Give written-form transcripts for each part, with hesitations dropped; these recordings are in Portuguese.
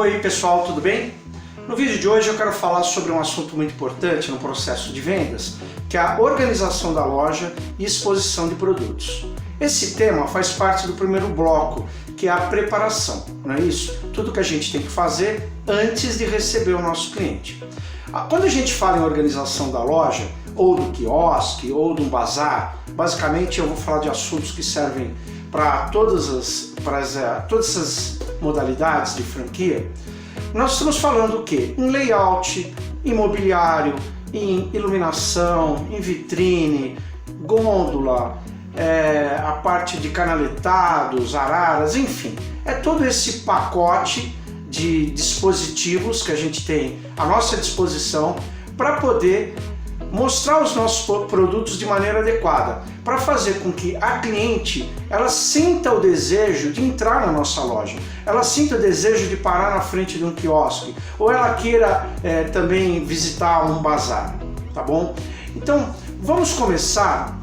Oi pessoal, tudo bem? No vídeo de hoje eu quero falar sobre um assunto muito importante no processo de vendas, que é a organização da loja e exposição de produtos. Esse tema faz parte do primeiro bloco, que é a preparação, não é isso? Tudo que a gente tem que fazer antes de receber o nosso cliente. Quando a gente fala em organização da loja, ou do quiosque, ou do bazar, basicamente eu vou falar de assuntos que servem para todas essas modalidades de franquia. Nós estamos falando o quê? Em layout, em mobiliário, em iluminação, em vitrine, gôndola, a parte de canaletados, araras, enfim. É todo esse pacote de dispositivos que a gente tem à nossa disposição para poder mostrar os nossos produtos de maneira adequada, para fazer com que a cliente ela sinta o desejo de entrar na nossa loja, ela sinta o desejo de parar na frente de um quiosque, ou ela queira também visitar um bazar, tá bom? Então, vamos começar,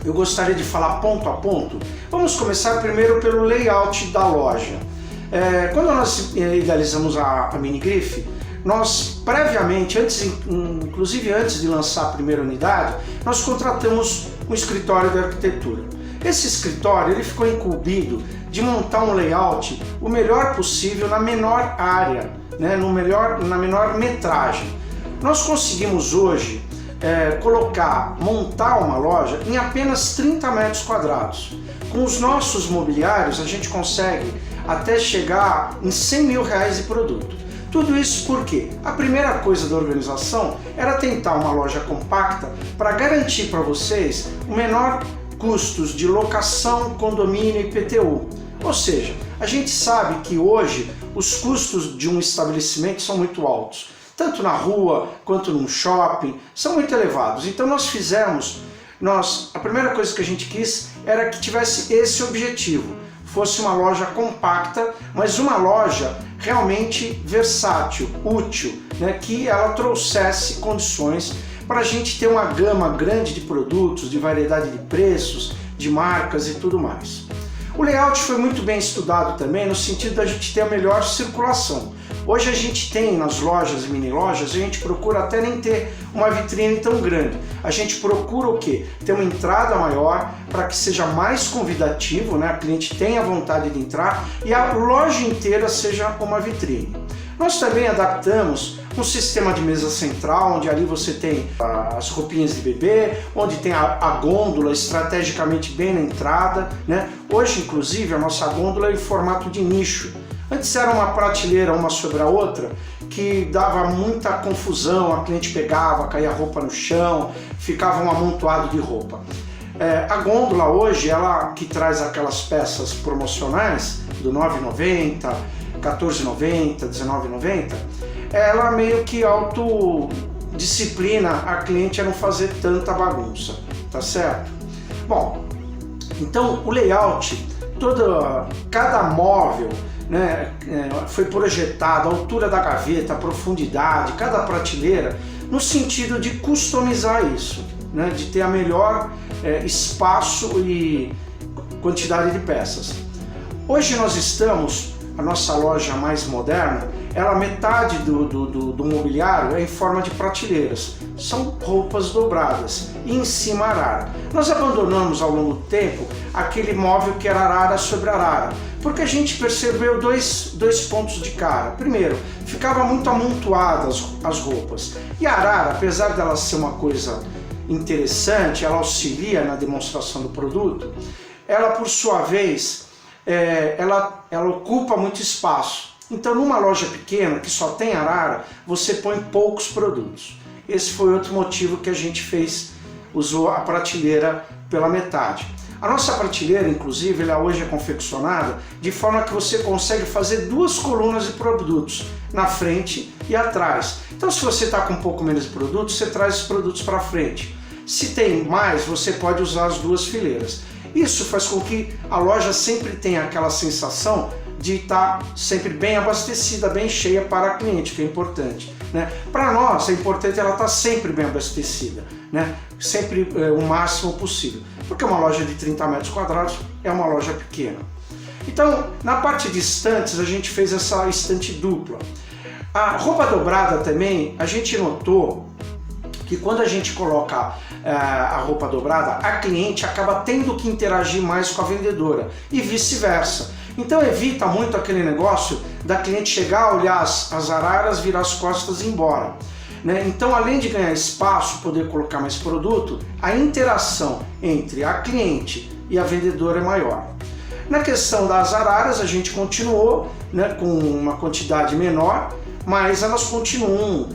eu gostaria de falar ponto a ponto, vamos começar primeiro pelo layout da loja. Quando nós idealizamos a Minigrife, nós previamente, inclusive antes de lançar a primeira unidade, nós contratamos um escritório de arquitetura. Esse escritório ele ficou incumbido de montar um layout o melhor possível na menor área, né, na menor metragem. Nós conseguimos hoje montar uma loja em apenas 30 metros quadrados. Com os nossos mobiliários a gente consegue até chegar em R$100 mil de produto. Tudo isso porque a primeira coisa da organização era tentar uma loja compacta para garantir para vocês o menor custos de locação, condomínio e IPTU. Ou seja, a gente sabe que hoje os custos de um estabelecimento são muito altos. Tanto na rua quanto num shopping são muito elevados. Então a primeira coisa que a gente quis era que tivesse esse objetivo. Fosse uma loja compacta, mas uma loja realmente versátil, útil, né? Que ela trouxesse condições para a gente ter uma gama grande de produtos, de variedade de preços, de marcas e tudo mais. O layout foi muito bem estudado também no sentido da gente ter a melhor circulação. Hoje a gente tem nas lojas e mini lojas, a gente procura até nem ter uma vitrine tão grande. A gente procura o quê? Ter uma entrada maior para que seja mais convidativo, né? A cliente tenha vontade de entrar e a loja inteira seja uma vitrine. Nós também adaptamos um sistema de mesa central, onde ali você tem as roupinhas de bebê, onde tem a gôndola estrategicamente bem na entrada, né? Hoje, inclusive, a nossa gôndola é em formato de nicho. Antes era uma prateleira uma sobre a outra, que dava muita confusão, a cliente pegava, caía roupa no chão, ficava um amontoado de roupa. A gôndola hoje, ela que traz aquelas peças promocionais do R$ 9,90, R$ 14,90, R$ 19,90, ela meio que autodisciplina a cliente a não fazer tanta bagunça, tá certo? Bom, então o layout, cada móvel, né, foi projetado, a altura da gaveta, a profundidade, cada prateleira, no sentido de customizar isso, né, de ter a melhor espaço e quantidade de peças. Hoje nós estamos, a nossa loja mais moderna, metade do mobiliário é em forma de prateleiras, são roupas dobradas e em cima arara. Nós abandonamos ao longo do tempo aquele móvel que era arara sobre arara, porque a gente percebeu dois pontos de cara. Primeiro, ficava muito amontoadas as roupas, e a arara, apesar dela ser uma coisa interessante, ela auxilia na demonstração do produto, ela por sua vez, ela ocupa muito espaço. Então numa loja pequena que só tem arara, você põe poucos produtos. Esse foi outro motivo que a gente usou a prateleira pela metade. A nossa prateleira, inclusive, ela hoje é confeccionada de forma que você consegue fazer duas colunas de produtos, na frente e atrás. Então se você está com um pouco menos de produtos, você traz os produtos para frente. Se tem mais, você pode usar as duas fileiras. Isso faz com que a loja sempre tenha aquela sensação de estar sempre bem abastecida, bem cheia para a cliente, que é importante, né? Para nós é importante ela estar sempre bem abastecida, né? Sempre o máximo possível. porque uma loja de 30 metros quadrados é uma loja pequena. Então, na parte de estantes, a gente fez essa estante dupla. A roupa dobrada também, a gente notou que quando a gente coloca a roupa dobrada, a cliente acaba tendo que interagir mais com a vendedora e vice-versa. Então evita muito aquele negócio da cliente chegar, olhar as araras, virar as costas e ir embora. Né? Então, além de ganhar espaço, poder colocar mais produto, a interação entre a cliente e a vendedora é maior. Na questão das araras, a gente continuou, né, com uma quantidade menor, mas elas continuam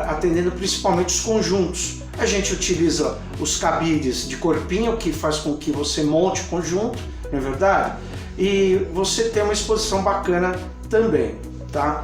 atendendo principalmente os conjuntos. A gente utiliza os cabides de corpinho, que faz com que você monte o conjunto, não é verdade? E você tem uma exposição bacana também, tá?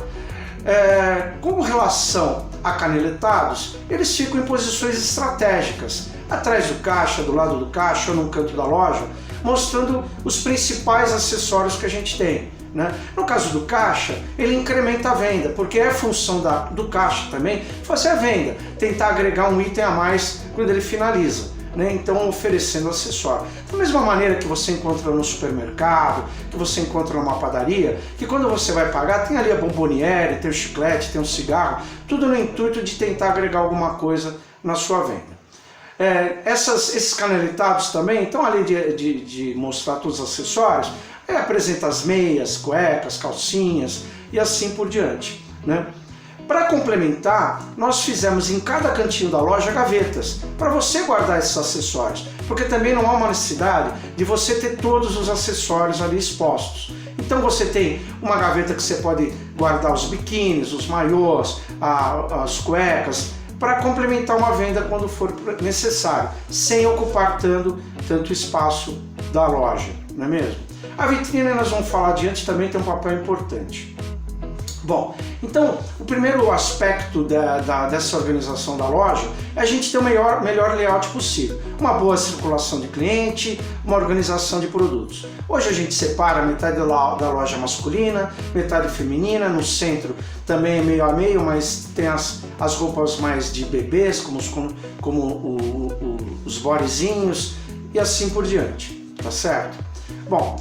Com relação a caneletados, eles ficam em posições estratégicas, atrás do caixa, do lado do caixa ou no canto da loja, mostrando os principais acessórios que a gente tem. Né? No caso do caixa, ele incrementa a venda, porque é função do caixa também fazer a venda, tentar agregar um item a mais quando ele finaliza, né? Então oferecendo acessório. Da mesma maneira que você encontra no supermercado, que você encontra numa padaria, que quando você vai pagar tem ali a bomboniere, tem o chiclete, tem o cigarro, tudo no intuito de tentar agregar alguma coisa na sua venda. Esses caneletados também, então além de mostrar todos os acessórios, apresenta as meias, cuecas, calcinhas e assim por diante, né? Para complementar, nós fizemos em cada cantinho da loja gavetas, para você guardar esses acessórios, porque também não há uma necessidade de você ter todos os acessórios ali expostos. Então você tem uma gaveta que você pode guardar os biquínis, os maiôs, as cuecas, para complementar uma venda quando for necessário, sem ocupar tanto espaço da loja, não é mesmo? A vitrine, nós vamos falar adiante, também tem um papel importante. Bom, então o primeiro aspecto dessa organização da loja é a gente ter o melhor layout possível, uma boa circulação de cliente, uma organização de produtos. Hoje a gente separa metade da loja masculina, metade feminina, no centro também é meio a meio, mas tem as roupas mais de bebês, como os bodyzinhos e assim por diante, tá certo? Bom,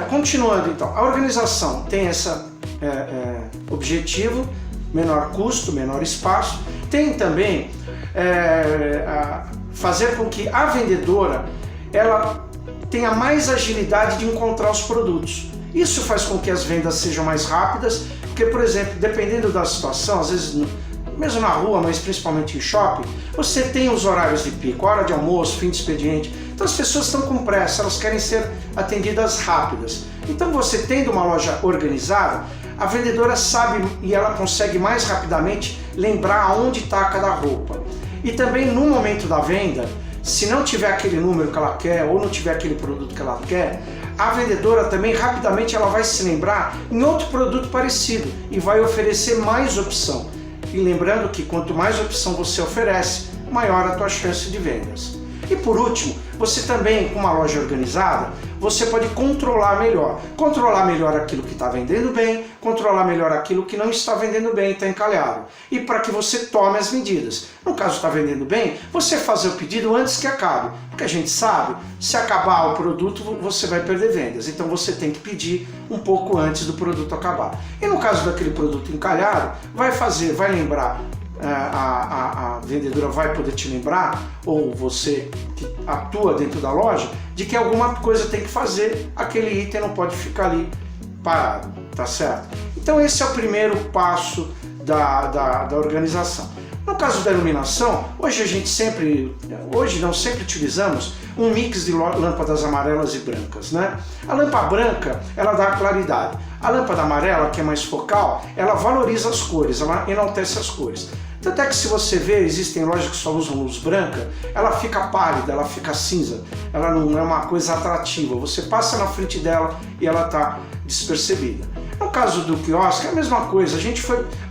continuando então, a organização tem esse objetivo, menor custo, menor espaço, tem também fazer com que a vendedora ela tenha mais agilidade de encontrar os produtos. Isso faz com que as vendas sejam mais rápidas, porque, por exemplo, dependendo da situação, às vezes mesmo na rua, mas principalmente em shopping, você tem os horários de pico, hora de almoço, fim de expediente. Então as pessoas estão com pressa, elas querem ser atendidas rápidas. Então você tendo uma loja organizada, a vendedora sabe e ela consegue mais rapidamente lembrar aonde está cada roupa. E também no momento da venda, se não tiver aquele número que ela quer ou não tiver aquele produto que ela quer, a vendedora também rapidamente ela vai se lembrar em outro produto parecido e vai oferecer mais opção. E lembrando que quanto mais opção você oferece, maior a tua chance de vendas. E por último, você também, com uma loja organizada, você pode controlar melhor aquilo que está vendendo bem, controlar melhor aquilo que não está vendendo bem, está encalhado. E para que você tome as medidas. No caso está vendendo bem, você fazer o pedido antes que acabe, porque a gente sabe, se acabar o produto, você vai perder vendas. Então você tem que pedir um pouco antes do produto acabar. E no caso daquele produto encalhado, vai lembrar, a vendedora vai poder te lembrar, ou você que atua dentro da loja, de que alguma coisa tem que fazer, aquele item não pode ficar ali parado, tá certo? Então esse é o primeiro passo da organização. No caso da iluminação, hoje não sempre utilizamos um mix de lâmpadas amarelas e brancas, né? A lâmpada branca, ela dá claridade. A lâmpada amarela, que é mais focal, ela valoriza as cores, ela enaltece as cores. Tanto é que se você ver, existem lojas que só usam luz branca, ela fica pálida, ela fica cinza, ela não é uma coisa atrativa, você passa na frente dela e ela está despercebida. No caso do quiosque é a mesma coisa, a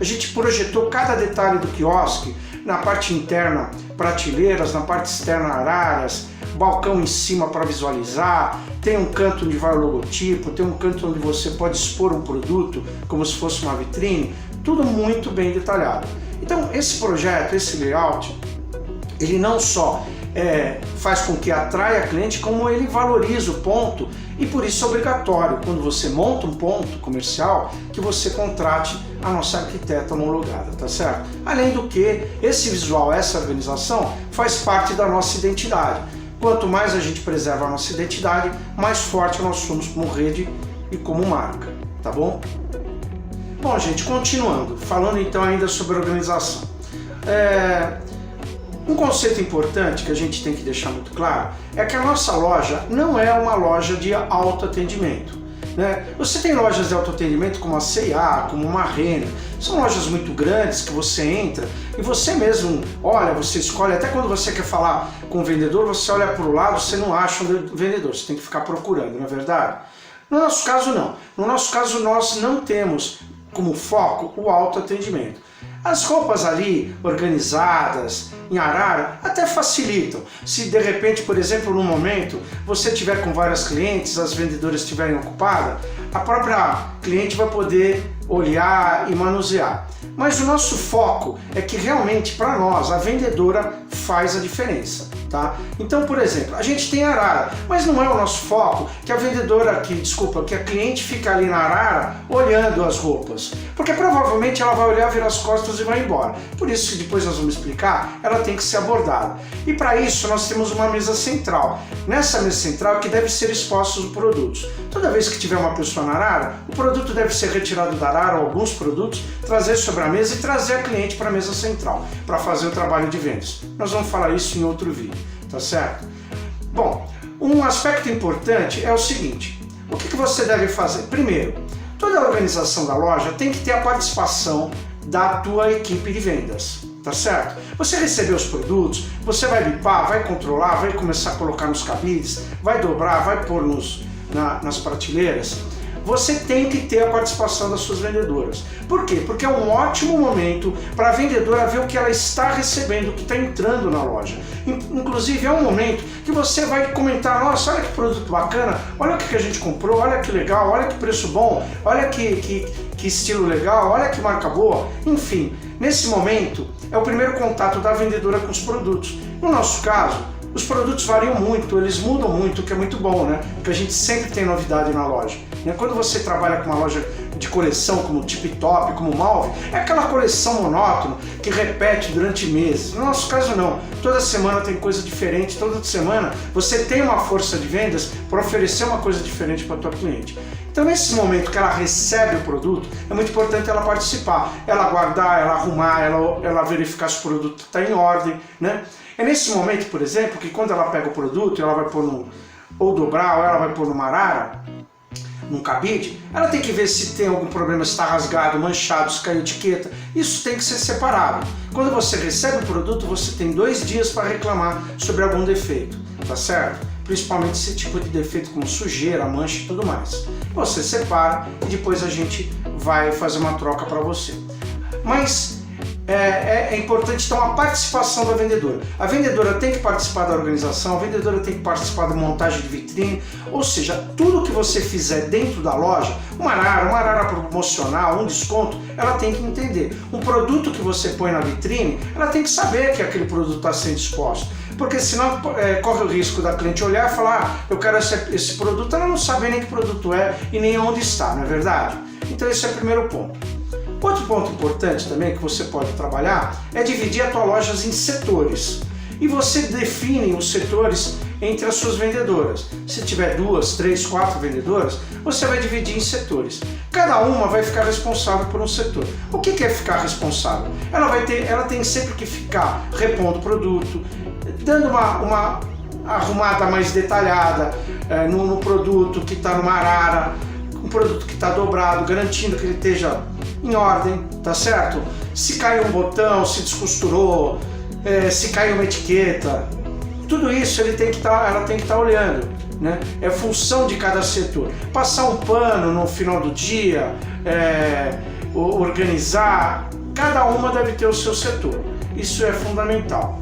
gente projetou cada detalhe do quiosque, na parte interna prateleiras, na parte externa araras, balcão em cima para visualizar, tem um canto onde vai o logotipo, tem um canto onde você pode expor um produto como se fosse uma vitrine, tudo muito bem detalhado. Então esse projeto, esse layout, ele não só faz com que atraia cliente, como ele valoriza o ponto, e por isso é obrigatório, quando você monta um ponto comercial, que você contrate a nossa arquiteta homologada, tá certo? Além do que, esse visual, essa organização, faz parte da nossa identidade. Quanto mais a gente preserva a nossa identidade, mais forte nós somos como rede e como marca, tá bom? Bom, gente, continuando, falando então ainda sobre organização. Um conceito importante que a gente tem que deixar muito claro é que a nossa loja não é uma loja de autoatendimento, né? Você tem lojas de autoatendimento como a C&A, como uma Renner, são lojas muito grandes que você entra e você mesmo olha, você escolhe, até quando você quer falar com o vendedor, você olha para o lado, você não acha um vendedor, você tem que ficar procurando, não é verdade? No nosso caso não, no nosso caso nós não temos como foco o autoatendimento. As roupas ali, organizadas, em arara, até facilitam. Se de repente, por exemplo, no momento, você tiver com várias clientes, as vendedoras estiverem ocupadas, a própria cliente vai poder olhar e manusear. Mas o nosso foco é que realmente, para nós, a vendedora faz a diferença, tá? Então, por exemplo, a gente tem arara, mas não é o nosso foco que a vendedora que a cliente fica ali na arara olhando as roupas, porque provavelmente ela vai olhar, virar as costas e vai embora. Por isso que depois nós vamos explicar, ela tem que ser abordada. E para isso nós temos uma mesa central. Nessa mesa central que deve ser expostos os produtos. Toda vez que tiver uma pessoa na arara, o produto deve ser retirado da arara, ou alguns produtos, trazer sobre a mesa e trazer a cliente para a mesa central, para fazer o trabalho de vendas. Nós vamos falar isso em outro vídeo, tá certo? Bom, um aspecto importante é o seguinte, o que você deve fazer? Primeiro, toda a organização da loja tem que ter a participação da tua equipe de vendas, tá certo? Você recebeu os produtos, você vai bipar, vai controlar, vai começar a colocar nos cabides, vai dobrar, vai pôr nas prateleiras. Você tem que ter a participação das suas vendedoras. Por quê? Porque é um ótimo momento para a vendedora ver o que ela está recebendo, o que está entrando na loja. Inclusive é um momento que você vai comentar, nossa, olha que produto bacana, olha o que a gente comprou, olha que legal, olha que preço bom, olha que estilo legal, olha que marca boa. Enfim, nesse momento é o primeiro contato da vendedora com os produtos. No nosso caso, os produtos variam muito, eles mudam muito, o que é muito bom, né? Porque a gente sempre tem novidade na loja. Quando você trabalha com uma loja de coleção, como Tip Top, como Malve, é aquela coleção monótona que repete durante meses. No nosso caso não, toda semana tem coisa diferente, toda semana você tem uma força de vendas para oferecer uma coisa diferente para a tua cliente. Então nesse momento que ela recebe o produto, é muito importante ela participar, ela guardar, ela arrumar, ela verificar se o produto está em ordem, né? É nesse momento, por exemplo, que quando ela pega o produto, ela vai pôr ou dobrar, ou ela vai pôr numa arara, num cabide, ela tem que ver se tem algum problema, se está rasgado, manchado, se caiu etiqueta. Isso tem que ser separado. Quando você recebe o produto, você tem 2 dias para reclamar sobre algum defeito, tá certo? Principalmente esse tipo de defeito como sujeira, mancha e tudo mais. Você separa e depois a gente vai fazer uma troca para você. Mas é importante então a participação da vendedora. A vendedora tem que participar da organização, a vendedora tem que participar da montagem de vitrine, ou seja, tudo que você fizer dentro da loja, uma arara promocional, um desconto, ela tem que entender. Um produto que você põe na vitrine, ela tem que saber que aquele produto está sendo exposto. Porque senão corre o risco da cliente olhar e falar, eu quero esse produto, ela não sabe nem que produto é e nem onde está, não é verdade? Então esse é o primeiro ponto. Outro ponto importante também que você pode trabalhar é dividir as tuas lojas em setores. E você define os setores entre as suas vendedoras. Se tiver 2, 3, 4 vendedoras, você vai dividir em setores. Cada uma vai ficar responsável por um setor. O que é ficar responsável? Ela tem sempre que ficar repondo o produto, dando uma arrumada mais detalhada no produto que está numa arara, um produto que está dobrado, garantindo que ele esteja em ordem, tá certo? Se caiu um botão, se descosturou, se caiu uma etiqueta, tudo isso ela tem que estar olhando, né? É função de cada setor. Passar um pano no final do dia, organizar, cada uma deve ter o seu setor. Isso é fundamental.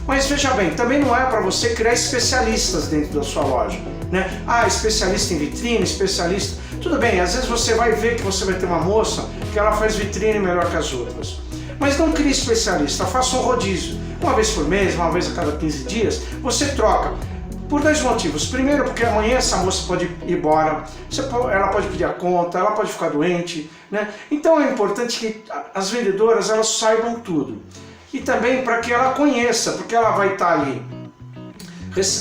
Mas veja bem, também não é para você criar especialistas dentro da sua loja, né? Especialista em vitrine, especialista... Tudo bem, às vezes você vai ver que você vai ter uma moça que ela faz vitrine melhor que as outras. Mas não crie especialista, faça um rodízio. uma vez por mês, uma vez a cada 15 dias, você troca. Por dois motivos. Primeiro, porque amanhã essa moça pode ir embora, ela pode pedir a conta, ela pode ficar doente, né? Então é importante que as vendedoras elas saibam tudo. E também para que ela conheça, porque ela vai estar ali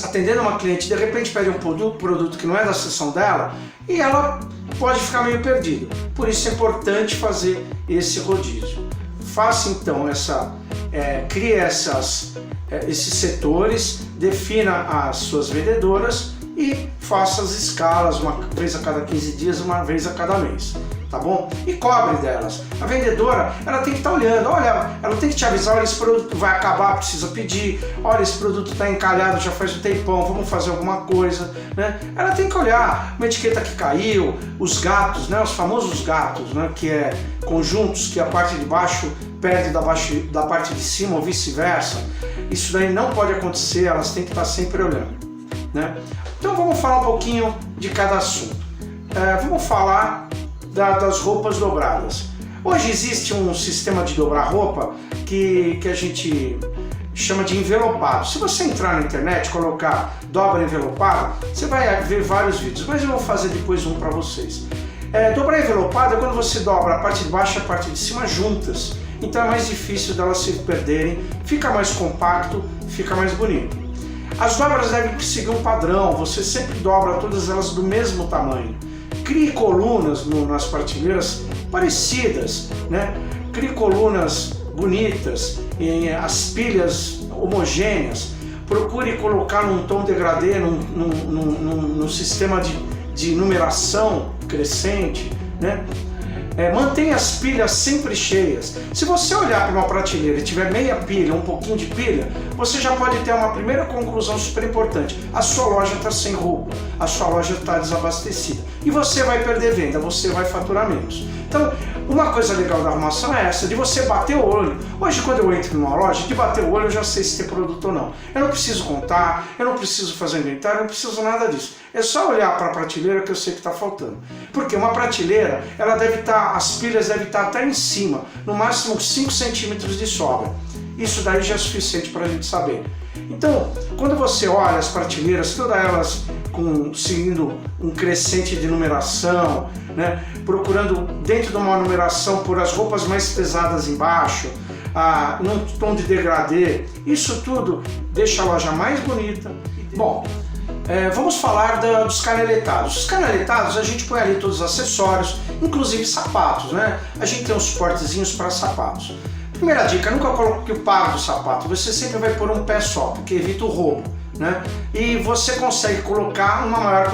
atendendo uma cliente, de repente pede um produto que não é da seção dela e ela pode ficar meio perdida. Por isso é importante fazer esse rodízio. Faça então crie esses setores, defina as suas vendedoras e faça as escalas uma vez a cada 15 dias, uma vez a cada mês, tá bom? E cobre delas. A vendedora, ela tem que estar olhando, olha, ela tem que te avisar, olha, esse produto vai acabar, precisa pedir, olha, esse produto está encalhado já faz um tempão, vamos fazer alguma coisa, né? Ela tem que olhar uma etiqueta que caiu, os gatos, né? Os famosos gatos, né? Que é conjuntos que a parte de baixo perde da parte de cima ou vice-versa. Isso daí não pode acontecer, elas têm que estar sempre olhando, né? Então vamos falar um pouquinho de cada assunto. Vamos falar das roupas dobradas. Hoje existe um sistema de dobrar roupa que a gente chama de envelopado. Se você entrar na internet e colocar dobra envelopado, você vai ver vários vídeos, mas eu vou fazer depois um para vocês. Dobrar envelopado é quando você dobra a parte de baixo e a parte de cima juntas. Então é mais difícil delas se perderem, fica mais compacto, fica mais bonito. As dobras devem seguir um padrão, você sempre dobra todas elas do mesmo tamanho. Crie colunas nas prateleiras parecidas, né? Crie colunas bonitas, as pilhas homogêneas. Procure colocar num tom degradê, num sistema de numeração crescente, né? Mantenha as pilhas sempre cheias. Se você olhar para uma prateleira e tiver meia pilha, um pouquinho de pilha, você já pode ter uma primeira conclusão super importante. A sua loja está sem roupa, a sua loja está desabastecida. E você vai perder venda, você vai faturar menos. Então, uma coisa legal da arrumação é essa, de você bater o olho. Hoje, quando eu entro numa loja, de bater o olho eu já sei se tem produto ou não. Eu não preciso contar, eu não preciso fazer inventário, eu não preciso nada disso. É só olhar para a prateleira que eu sei que está faltando. Porque uma prateleira, ela deve estar, as pilhas devem estar até em cima, no máximo 5 centímetros de sobra. Isso daí já é suficiente para a gente saber. Então, quando você olha as prateleiras, todas elas seguindo um crescente de numeração, né? Procurando dentro de uma numeração por as roupas mais pesadas embaixo, num tom de degradê, isso tudo deixa a loja mais bonita. Bom, vamos falar dos canaletados. Os canaletados a gente põe ali todos os acessórios, inclusive sapatos, né? A gente tem uns suportezinhos para sapatos. Primeira dica, nunca coloque o par do sapato, você sempre vai pôr um pé só, porque evita o roubo, né? E você consegue colocar uma maior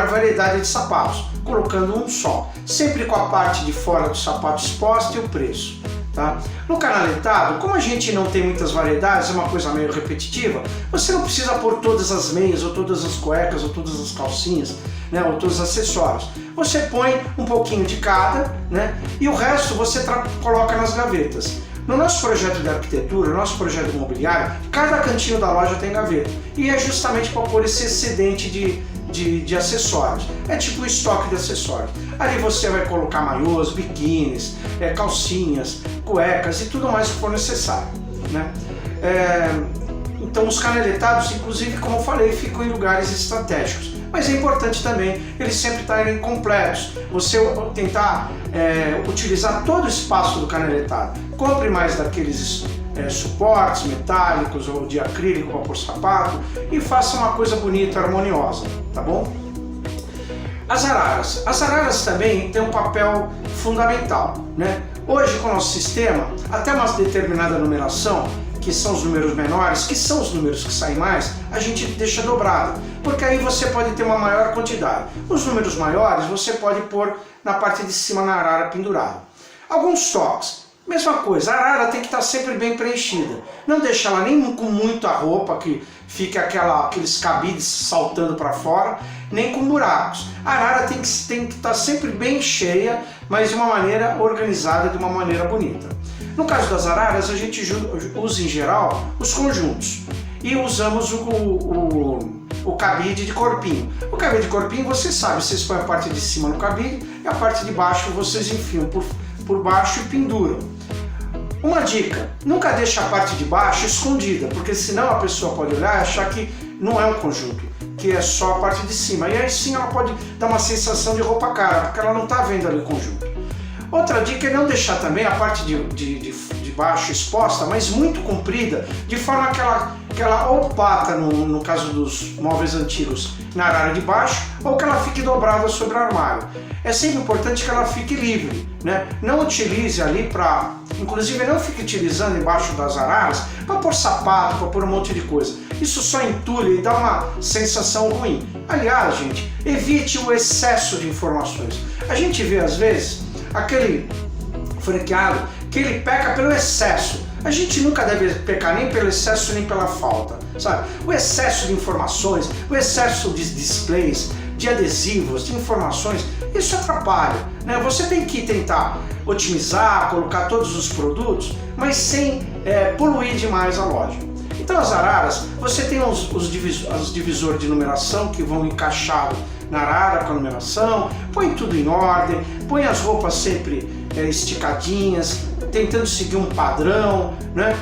variedade de sapatos, colocando um só, sempre com a parte de fora do sapato exposta e o preço. Tá? No canaletado, como a gente não tem muitas variedades, é uma coisa meio repetitiva, você não precisa pôr todas as meias, ou todas as cuecas, ou todas as calcinhas, né, ou todos os acessórios. Você põe um pouquinho de cada, né, e o resto você coloca nas gavetas. No nosso projeto de arquitetura, no nosso projeto imobiliário, cada cantinho da loja tem gaveta. E é justamente para pôr esse excedente de acessórios. É tipo um estoque de acessórios. Ali você vai colocar maiôs, biquínis, calcinhas, cuecas e tudo mais que for necessário, né? Então os canaletados, inclusive, como eu falei, ficam em lugares estratégicos. Mas é importante também eles sempre estarem completos. Você tentar utilizar todo o espaço do canaletado. Compre mais daqueles suportes metálicos ou de acrílico para pôr sapato e faça uma coisa bonita, harmoniosa, tá bom? As araras também têm um papel fundamental, né? Hoje, com o nosso sistema, até uma determinada numeração, que são os números menores, que são os números que saem mais, a gente deixa dobrado, porque aí você pode ter uma maior quantidade. Os números maiores você pode pôr na parte de cima na arara pendurada. Alguns toques, mesma coisa, a arara tem que estar sempre bem preenchida. Não deixa ela nem com muita roupa, que fica aqueles cabides saltando para fora, nem com buracos. A arara tem que estar sempre bem cheia, mas de uma maneira organizada, de uma maneira bonita. No caso das araras, a gente usa em geral os conjuntos e usamos o cabide de corpinho. O cabide de corpinho, você sabe, vocês põem a parte de cima no cabide e a parte de baixo vocês enfiam por baixo e penduram. Uma dica, nunca deixe a parte de baixo escondida, porque senão a pessoa pode olhar e achar que não é um conjunto, que é só a parte de cima. E aí sim ela pode dar uma sensação de roupa cara, porque ela não está vendo ali o conjunto. Outra dica é não deixar também a parte de baixo exposta, mas muito comprida, de forma que ela ou pata, no caso dos móveis antigos, na arara de baixo, ou que ela fique dobrada sobre o armário. É sempre importante que ela fique livre, né? Não utilize ali para... Inclusive não fique utilizando embaixo das araras para pôr sapato, para pôr um monte de coisa. Isso só entulha e dá uma sensação ruim. Aliás, gente, evite o excesso de informações. A gente vê às vezes aquele franqueado que ele peca pelo excesso. A gente nunca deve pecar nem pelo excesso nem pela falta, sabe? O excesso de informações, o excesso de displays, de adesivos, de informações, isso atrapalha, né? Você tem que tentar otimizar, colocar todos os produtos, mas sem poluir demais a loja. Então as araras, você tem os divisores de numeração que vão encaixados na arara com a numeração, põe tudo em ordem, põe as roupas sempre esticadinhas, tentando seguir um padrão, né?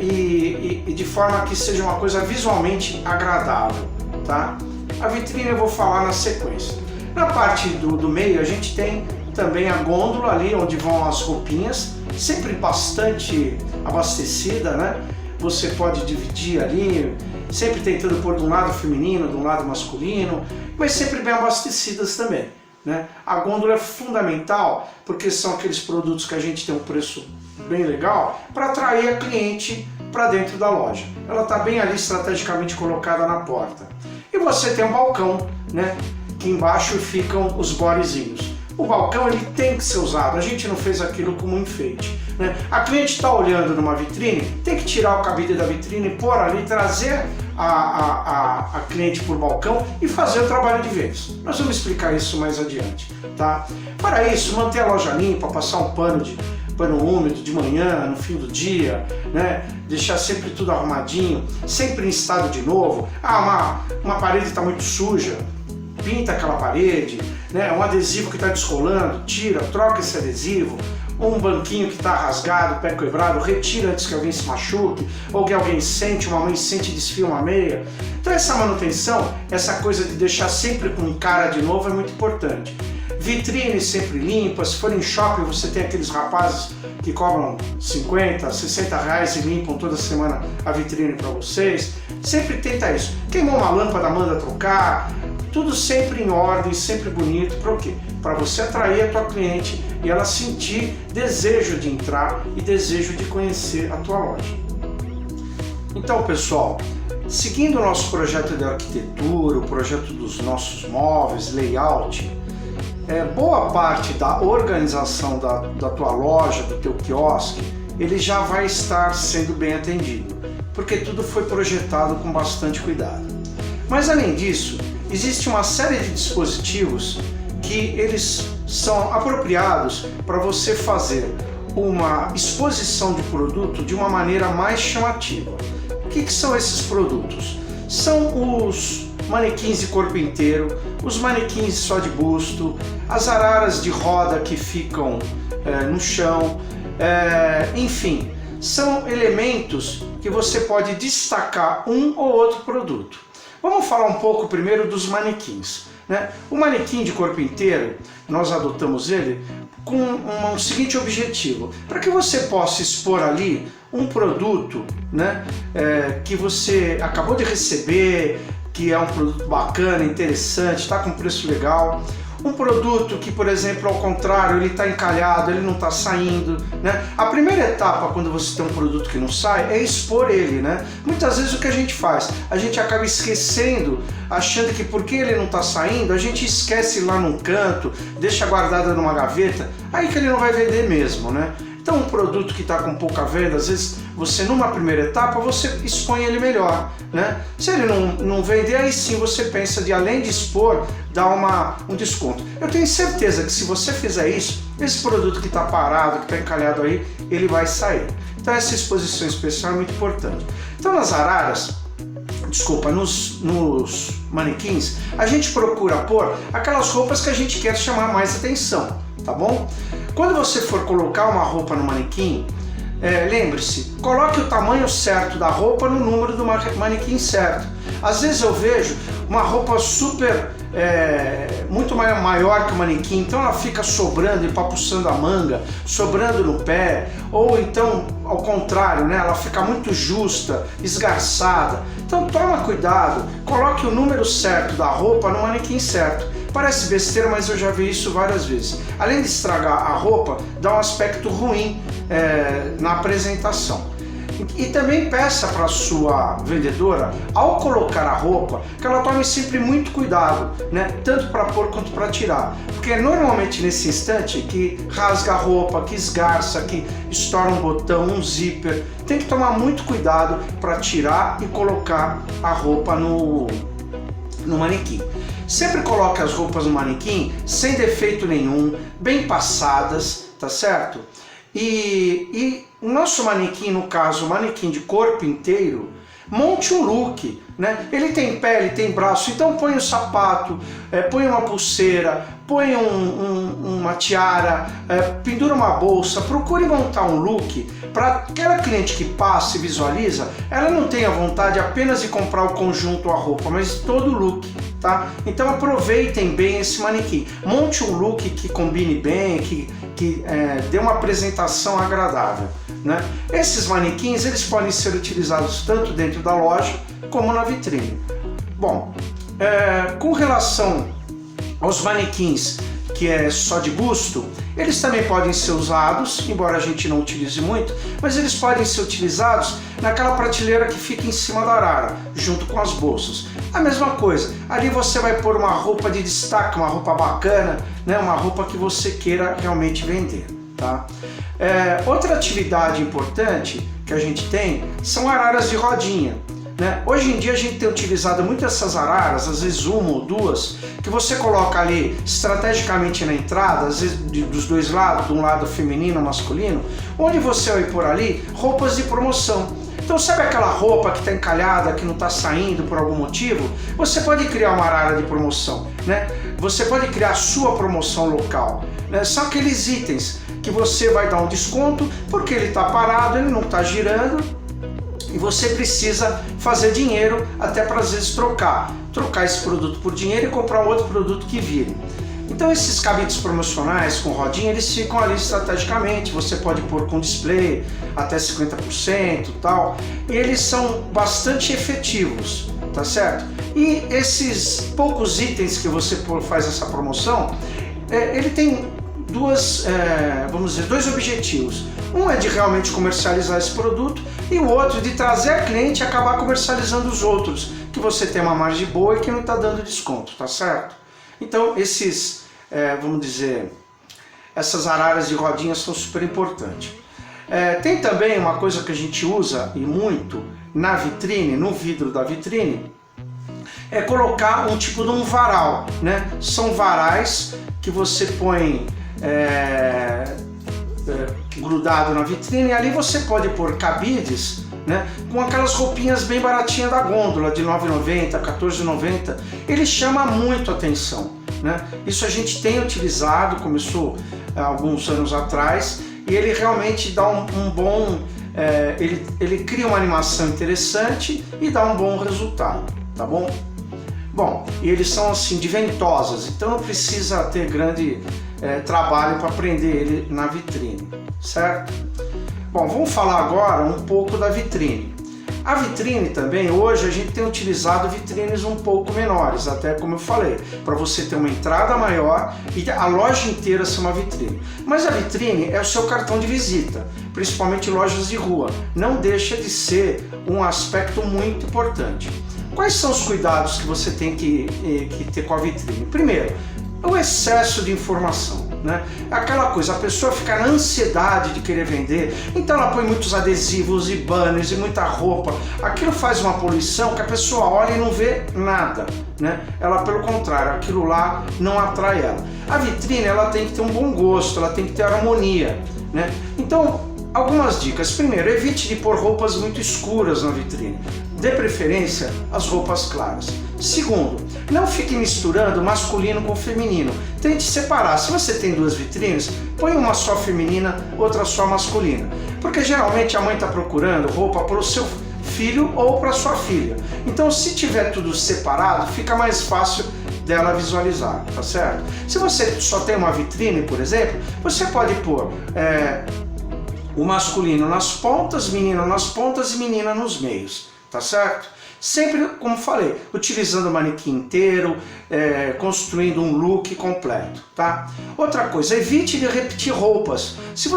E de forma que seja uma coisa visualmente agradável, tá? A vitrine eu vou falar na sequência. Na parte do meio a gente tem também a gôndola ali onde vão as roupinhas, sempre bastante abastecida, né? Você pode dividir ali, sempre tentando pôr de um lado feminino, de um lado masculino, mas sempre bem abastecidas também, né? A gôndola é fundamental porque são aqueles produtos que a gente tem um preço bem legal para atrair a cliente para dentro da loja. Ela está bem ali estrategicamente colocada na porta. E você tem um balcão, né? Que embaixo ficam os bodezinhos. O balcão ele tem que ser usado, a gente não fez aquilo como enfeite, né? A cliente está olhando numa vitrine, tem que tirar o cabide da vitrine, pôr ali, trazer a cliente para o balcão e fazer o trabalho de vendas. Nós vamos explicar isso mais adiante, tá? Para isso, manter a loja limpa, passar um pano úmido de manhã, no fim do dia, né? Deixar sempre tudo arrumadinho, sempre em estado de novo. Uma parede está muito suja, pinta aquela parede, né? Um adesivo que está descolando, tira, troca esse adesivo. Um banquinho que está rasgado, pé quebrado, retira antes que alguém se machuque, ou que alguém sente, uma mãe sente e desfia uma meia. Então essa manutenção, essa coisa de deixar sempre com cara de novo é muito importante. Vitrines sempre limpas, se for em shopping você tem aqueles rapazes que cobram 50, 60 reais e limpam toda semana a vitrine para vocês. Sempre tenta isso. Queimou uma lâmpada, manda trocar. Tudo sempre em ordem, sempre bonito. Para o quê? Para você atrair a tua cliente e ela sentir desejo de entrar e desejo de conhecer a tua loja. Então, pessoal, seguindo o nosso projeto de arquitetura, o projeto dos nossos móveis, layout, boa parte da organização da tua loja, do teu quiosque, ele já vai estar sendo bem atendido, porque tudo foi projetado com bastante cuidado. Mas além disso, existe uma série de dispositivos que eles são apropriados para você fazer uma exposição de produto de uma maneira mais chamativa. O que são esses produtos? São os manequins de corpo inteiro, os manequins só de busto, as araras de roda que ficam no chão, enfim, são elementos que você pode destacar um ou outro produto. Vamos falar um pouco primeiro dos manequins, né? O manequim de corpo inteiro, nós adotamos ele com um seguinte objetivo, para que você possa expor ali um produto, né, que você acabou de receber, que é um produto bacana, interessante, está com preço legal. Um produto que, por exemplo, ao contrário, ele está encalhado, ele não está saindo, né? A primeira etapa quando você tem um produto que não sai é expor ele, né? Muitas vezes o que a gente faz? A gente acaba esquecendo, achando que porque ele não está saindo, a gente esquece lá num canto, deixa guardado numa gaveta, aí que ele não vai vender mesmo, né? Então um produto que está com pouca venda, às vezes você numa primeira etapa você expõe ele melhor, né? Se ele não vender, aí sim você pensa de além de expor, dar um desconto. Eu tenho certeza que se você fizer isso, esse produto que está parado, que está encalhado aí, ele vai sair. Então essa exposição especial é muito importante. Então nas araras, nos manequins, a gente procura pôr aquelas roupas que a gente quer chamar mais atenção, tá bom? Quando você for colocar uma roupa no manequim, lembre-se, coloque o tamanho certo da roupa no número do manequim certo. Às vezes eu vejo uma roupa muito maior que o manequim, então ela fica sobrando, empapuçando a manga, sobrando no pé, ou então ao contrário, né? Ela fica muito justa, esgarçada. Então toma cuidado, coloque o número certo da roupa no manequim certo. Parece besteira, mas eu já vi isso várias vezes. Além de estragar a roupa, dá um aspecto ruim na apresentação. E também peça para a sua vendedora, ao colocar a roupa, que ela tome sempre muito cuidado, né? Tanto para pôr quanto para tirar. Porque é normalmente nesse instante que rasga a roupa, que esgarça, que estoura um botão, um zíper. Tem que tomar muito cuidado para tirar e colocar a roupa no manequim. Sempre coloque as roupas no manequim sem defeito nenhum, bem passadas, tá certo? E o nosso manequim, no caso, o manequim de corpo inteiro, monte um look, né? Ele tem pele, tem braço, então põe um sapato, põe uma pulseira, põe uma tiara, pendura uma bolsa, procure montar um look para aquela cliente que passa e visualiza, ela não tenha vontade apenas de comprar o conjunto, a roupa, mas todo o look, tá? Então aproveitem bem esse manequim, monte um look que combine bem, que dê uma apresentação agradável, né? Esses manequins, eles podem ser utilizados tanto dentro da loja como na vitrine. Bom, com relação aos manequins que é só de busto, eles também podem ser usados, embora a gente não utilize muito, mas eles podem ser utilizados naquela prateleira que fica em cima da arara, junto com as bolsas. A mesma coisa, ali você vai pôr uma roupa de destaque, uma roupa bacana, né? Uma roupa que você queira realmente vender, tá? Outra atividade importante que a gente tem são araras de rodinha, né? Hoje em dia a gente tem utilizado muito essas araras, às vezes uma ou duas, que você coloca ali estrategicamente na entrada, às vezes dos dois lados, de um lado feminino e masculino, onde você vai pôr ali roupas de promoção. Então sabe aquela roupa que está encalhada, que não está saindo por algum motivo? Você pode criar uma arara de promoção, né? Você pode criar a sua promoção local, né? São aqueles itens que você vai dar um desconto porque ele está parado, ele não está girando, e você precisa fazer dinheiro até para às vezes trocar esse produto por dinheiro e comprar outro produto que vire. Então esses cabides promocionais com rodinha, eles ficam ali estrategicamente, você pode pôr com display até 50% e tal, e eles são bastante efetivos, tá certo? E esses poucos itens que você faz essa promoção, ele tem dois objetivos. Um é de realmente comercializar esse produto e o outro de trazer a cliente e acabar comercializando os outros, que você tem uma margem boa e que não está dando desconto, tá certo? Então esses, essas araras de rodinha são super importantes. Tem também uma coisa que a gente usa e muito na vitrine, no vidro da vitrine, é colocar um tipo de um varal, né? São varais que você põe grudado na vitrine, e ali você pode pôr cabides, né, com aquelas roupinhas bem baratinhas da gôndola, de R$ 9,90, R$ 14,90. Ele chama muito atenção, né? Isso a gente tem utilizado, começou há alguns anos atrás, e ele realmente dá um bom... ele cria uma animação interessante e dá um bom resultado, tá bom? Bom, e eles são assim de ventosas, então não precisa ter grande trabalho para prender ele na vitrine, certo? Bom, vamos falar agora um pouco da vitrine. A vitrine também, hoje a gente tem utilizado vitrines um pouco menores, até como eu falei, para você ter uma entrada maior e a loja inteira ser uma vitrine. Mas a vitrine é o seu cartão de visita, principalmente lojas de rua. Não deixa de ser um aspecto muito importante. Quais são os cuidados que você tem que ter com a vitrine? Primeiro, o excesso de informação, né? Aquela coisa, a pessoa fica na ansiedade de querer vender, então ela põe muitos adesivos e banners e muita roupa. Aquilo faz uma poluição que a pessoa olha e não vê nada, né? Ela, pelo contrário, aquilo lá não atrai ela. A vitrine, ela tem que ter um bom gosto, ela tem que ter harmonia, né? Então, algumas dicas. Primeiro, evite de pôr roupas muito escuras na vitrine. Dê preferência às roupas claras. Segundo, não fique misturando masculino com feminino. Tente separar. Se você tem duas vitrines, põe uma só feminina, outra só masculina. Porque geralmente a mãe está procurando roupa para o seu filho ou para sua filha. Então, se tiver tudo separado, fica mais fácil dela visualizar, tá certo? Se você só tem uma vitrine, por exemplo, você pode pôr o masculino nas pontas, menino nas pontas e menina nos meios, tá certo? Sempre, como falei, utilizando o manequim inteiro, construindo um look completo, tá? Outra coisa, evite de repetir roupas. Se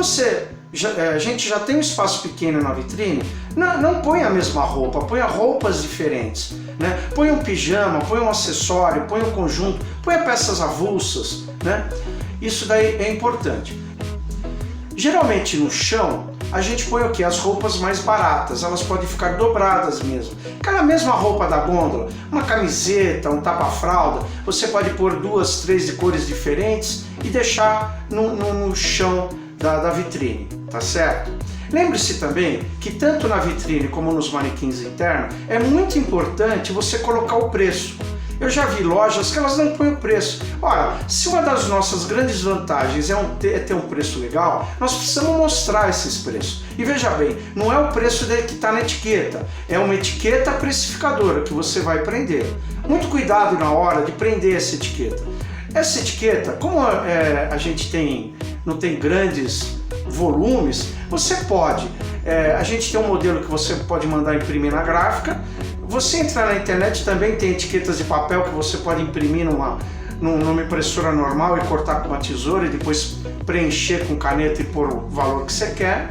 a gente já tem um espaço pequeno na vitrine, não põe a mesma roupa, ponha roupas diferentes, né? Põe um pijama, põe um acessório, põe um conjunto, põe peças avulsas, né? Isso daí é importante. Geralmente no chão, a gente põe o que? As roupas mais baratas, elas podem ficar dobradas mesmo. Aquela mesma roupa da gôndola, uma camiseta, um tapa-fralda, você pode pôr 2, 3 de cores diferentes e deixar no chão da vitrine, tá certo? Lembre-se também que tanto na vitrine como nos manequins internos, é muito importante você colocar o preço. Eu já vi lojas que elas não põem o preço. Ora, se uma das nossas grandes vantagens é ter um preço legal, nós precisamos mostrar esses preços. E veja bem, não é o preço que está na etiqueta, é uma etiqueta precificadora que você vai prender. Muito cuidado na hora de prender essa etiqueta. Essa etiqueta, como a gente não tem grandes volumes, você pode. A gente tem um modelo que você pode mandar imprimir na gráfica. Você entrar na internet, também tem etiquetas de papel que você pode imprimir numa impressora normal e cortar com uma tesoura e depois preencher com caneta e pôr o valor que você quer.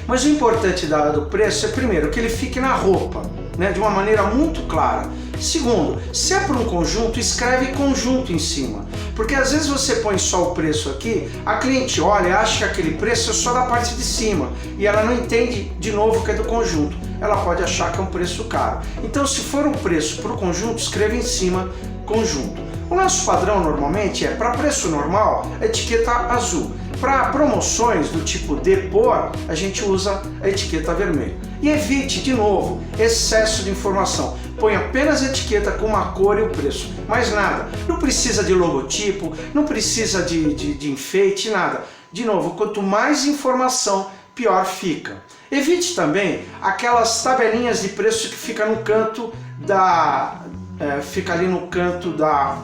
Mas o importante do preço é, primeiro, que ele fique na roupa, né, de uma maneira muito clara. Segundo, se é para um conjunto, escreve conjunto em cima. Porque às vezes você põe só o preço aqui, a cliente olha e acha que aquele preço é só da parte de cima e ela não entende de novo que é do conjunto. Ela pode achar que é um preço caro. Então, se for um preço para o conjunto, escreva em cima conjunto. O nosso padrão normalmente para preço normal, etiqueta azul. Para promoções do tipo depor, a gente usa a etiqueta vermelha. E evite, de novo, excesso de informação. Põe apenas a etiqueta com uma cor e o preço, mais nada. Não precisa de logotipo, não precisa de enfeite, nada. De novo, quanto mais informação, pior fica. Evite também aquelas tabelinhas de preço que fica no canto fica ali no canto da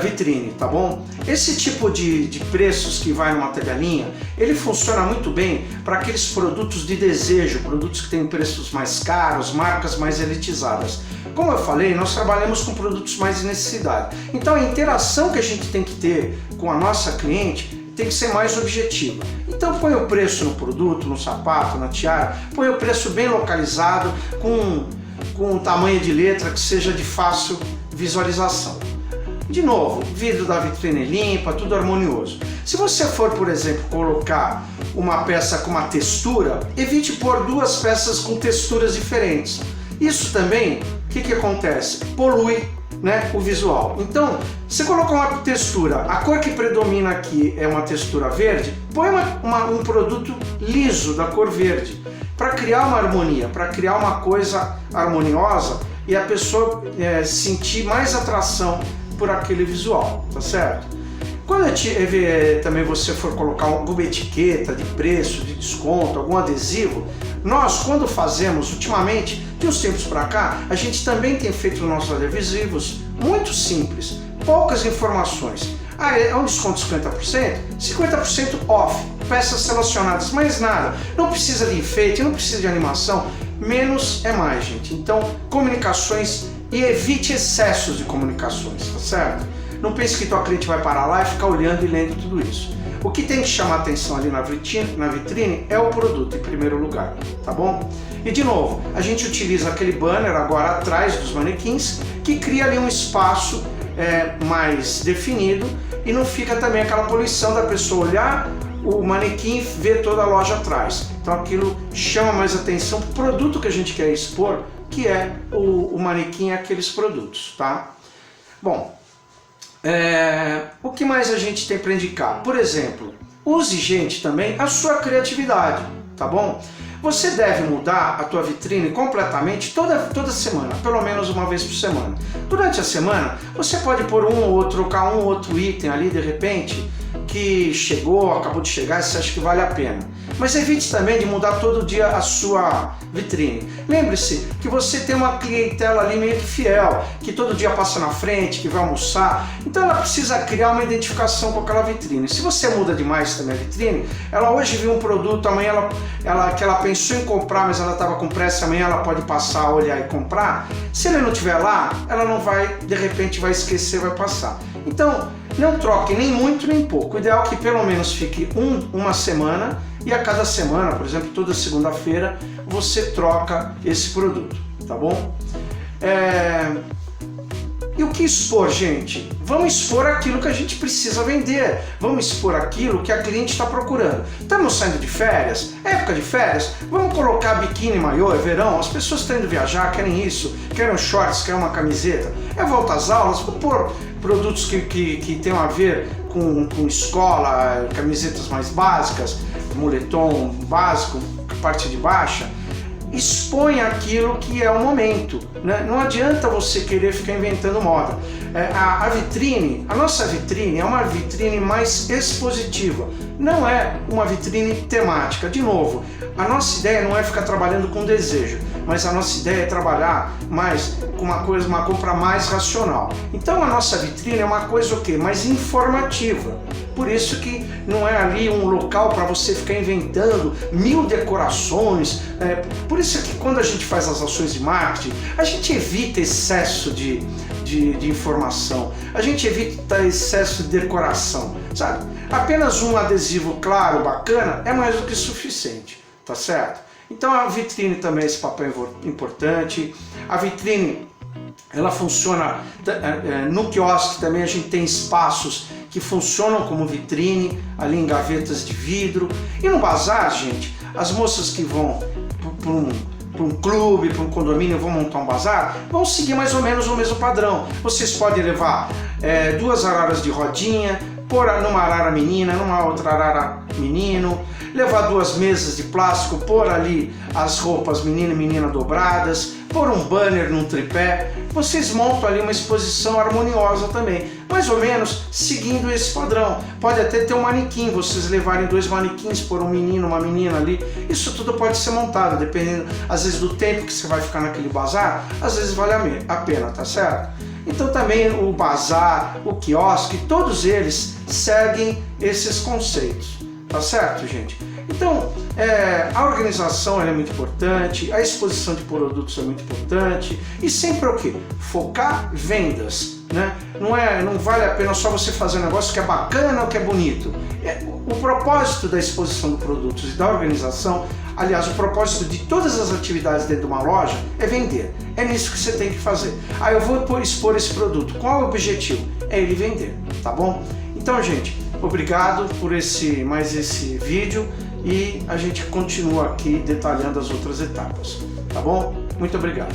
vitrine, tá bom? Esse tipo de preços que vai numa tabelinha, ele funciona muito bem para aqueles produtos de desejo, produtos que têm preços mais caros, marcas mais elitizadas. Como eu falei, nós trabalhamos com produtos mais de necessidade. Então a interação que a gente tem que ter com a nossa cliente tem que ser mais objetiva. Então põe o preço no produto, no sapato, na tiara, põe o preço bem localizado, com um tamanho de letra que seja de fácil visualização. De novo, vidro da vitrine limpa, tudo harmonioso. Se você for, por exemplo, colocar uma peça com uma textura, evite pôr duas peças com texturas diferentes. Isso também, o que acontece? Polui, né, o visual. Então, você colocou uma textura, a cor que predomina aqui é uma textura verde, põe um produto liso da cor verde, para criar uma harmonia, para criar uma coisa harmoniosa e a pessoa sentir mais atração por aquele visual, tá certo? Quando também você for colocar alguma etiqueta de preço, de desconto, algum adesivo, nós, quando fazemos, ultimamente, de uns tempos para cá, a gente também tem feito os nossos adesivos muito simples, poucas informações. É um desconto de 50%? 50% off, peças selecionadas, mais nada. Não precisa de enfeite, não precisa de animação, menos é mais, gente. Então, comunicações, e evite excessos de comunicações, tá certo? Não pense que tua cliente vai parar lá e ficar olhando e lendo tudo isso. O que tem que chamar atenção ali na vitrine é o produto em primeiro lugar, tá bom? E de novo, a gente utiliza aquele banner agora atrás dos manequins que cria ali um espaço mais definido e não fica também aquela poluição da pessoa olhar o manequim e ver toda a loja atrás. Então aquilo chama mais atenção para o produto que a gente quer expor, que é o manequim e aqueles produtos, tá? Bom, o que mais a gente tem para indicar? Por exemplo, use, gente, também a sua criatividade. tá bom? Você deve mudar a tua vitrine completamente toda semana, pelo menos uma vez por semana. Durante a semana, você pode pôr trocar um ou outro item ali de repente, que chegou, acabou de chegar e você acha que vale a pena. Mas evite também de mudar todo dia a sua vitrine. Lembre-se que você tem uma clientela ali meio que fiel, que todo dia passa na frente, que vai almoçar, então ela precisa criar uma identificação com aquela vitrine. Se você muda demais também a vitrine, ela hoje viu um produto, amanhã que ela pensou em comprar, mas ela estava com pressa, amanhã ela pode passar, olhar e comprar. Se ele não estiver lá, ela não vai, de repente vai esquecer, vai passar. Então, não troque nem muito nem pouco. O ideal é que pelo menos fique uma semana e a cada semana, por exemplo, toda segunda-feira, você troca esse produto, tá bom? E o que expor, gente? Vamos expor aquilo que a gente precisa vender. Vamos expor aquilo que a cliente está procurando. Estamos saindo de férias? Época de férias? Vamos colocar biquíni, maiô, é verão? As pessoas estão indo viajar, querem isso, querem shorts, querem uma camiseta. É volta às aulas, vou pôr produtos que tenham a ver com escola, camisetas mais básicas, moletom básico, parte de baixa. Expõe aquilo que é o momento, né? Não adianta você querer ficar inventando moda. A nossa vitrine é uma vitrine mais expositiva, não é uma vitrine temática. De novo, a nossa ideia não é ficar trabalhando com desejo, mas a nossa ideia é trabalhar mais com uma compra mais racional. Então a nossa vitrine é uma coisa o quê? Mais informativa. Por isso que não é ali um local para você ficar inventando 1000 decorações. Por isso que quando a gente faz as ações de marketing, a gente evita excesso de informação, a gente evita excesso de decoração, sabe? Apenas um adesivo claro, bacana, é mais do que suficiente, tá certo? Então a vitrine também é esse papel importante. A vitrine, ela funciona no quiosque também. A gente tem espaços que funcionam como vitrine, ali em gavetas de vidro. E no bazar, gente, as moças que vão para um clube, para um condomínio, vão montar um bazar, vão seguir mais ou menos o mesmo padrão. Vocês podem levar 2 araras de rodinha, pôr numa arara menina, numa outra arara menino, levar 2 mesas de plástico, pôr ali as roupas menino e menina dobradas, pôr um banner num tripé. Vocês montam ali uma exposição harmoniosa também, mais ou menos seguindo esse padrão. Pode até ter um manequim, vocês levarem 2 manequins, pôr um menino, uma menina ali. Isso tudo pode ser montado, dependendo, às vezes, do tempo que você vai ficar naquele bazar, às vezes vale a pena, tá certo? Então também o bazar, o quiosque, todos eles seguem esses conceitos, tá certo, gente? Então, a organização é muito importante, a exposição de produtos é muito importante, e sempre o quê? Focar vendas, né? Não vale a pena só você fazer um negócio que é bacana ou que é bonito. O propósito da exposição de produtos e da organização, aliás, o propósito de todas as atividades dentro de uma loja é vender. É nisso que você tem que fazer. Eu vou expor esse produto. Qual é o objetivo? É ele vender, tá bom? Então, gente, obrigado por mais esse vídeo, e a gente continua aqui detalhando as outras etapas, tá bom? Muito obrigado.